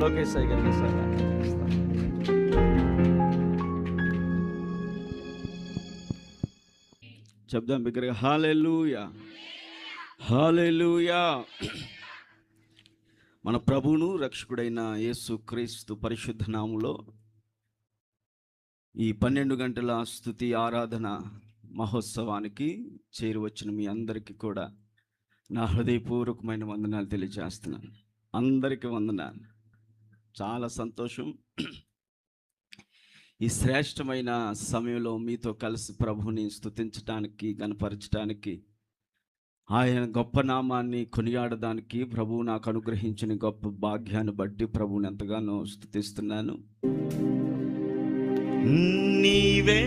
లోకేష్ గారికి సార్ చెప్దాం బిగ్గరగా, హల్లెలూయా హల్లెలూయా. మన ప్రభువును రక్షకుడైన యేసు క్రీస్తు పరిశుద్ధ నామములో ఈ 12 గంటల స్తుతి ఆరాధన మహోత్సవానికి చేరువచ్చిన మీ అందరికీ కూడా నా హృదయపూర్వకమైన వందనాలు తెలియజేస్తున్నాను. అందరికీ వందనాలు. చాలా సంతోషం ఈ శ్రేష్టమైన సమయంలో మీతో కలిసి ప్రభువుని స్తుతించడానికి, గణపరచడానికి, ఆయన గొప్ప నామాన్ని కొనియాడడానికి ప్రభువు నాకు అనుగ్రహించిన గొప్ప భాగ్యాన్ని బట్టి ప్రభువుని ఎంతగానో స్తుతిస్తున్నాను. నీవే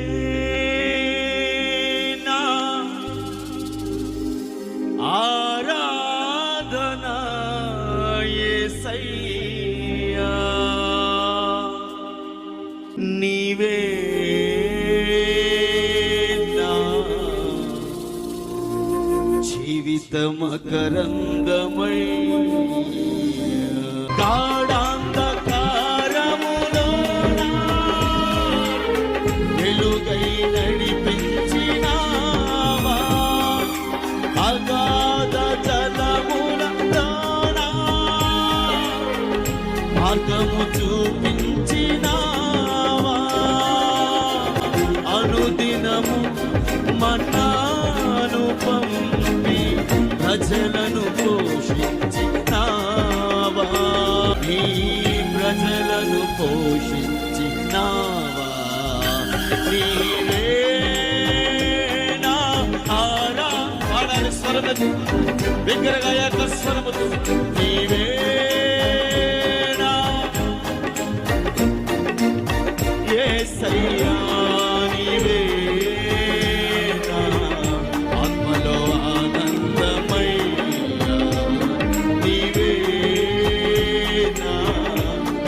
నా ఆరాధన యేసయ్యా, నీవే నా జీవిత మకరందమై గాఢాంధకారములో వెలుగై నడిపించినావా, అగాధ జలములలో మార్గము చూపించినావా, అనుదినము మన్నాను పంపి ప్రజలను పోషించినావా, నీ ప్రజలను పోషించినావా. నీవే నా పాడాలి స్వరముతో, బిగ్గరగా యొక్క స్వరముతో, నీవే నా యేసయ్యా, నీవే నా ఆత్మలో ఆనందమయ్యా, నీవే నా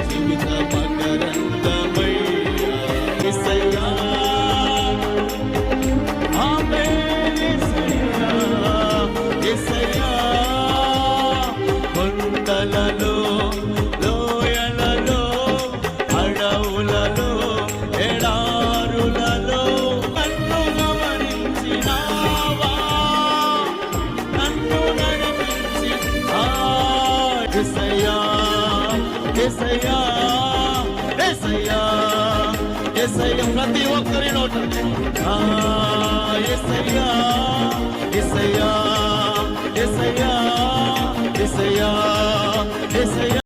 జీవిత మకరందమయ్యా, యేసయ్యా. ఆమేన్ యేసయ్యా, యేసయ్యా. కొండలలో, లోయలలో, అడవులలో, ఎడారులలో నన్ను గమనించినావా, నన్ను నడిపించి యేసయ్యా, యేసయ్యా, యేసయ్యా, యేసయ్యా. ప్రతి ఒక్కరి నోట యేసయ్యా, యేసయ్యా, యేసయ్యా, యేసయ్యా, యేసయ్యా.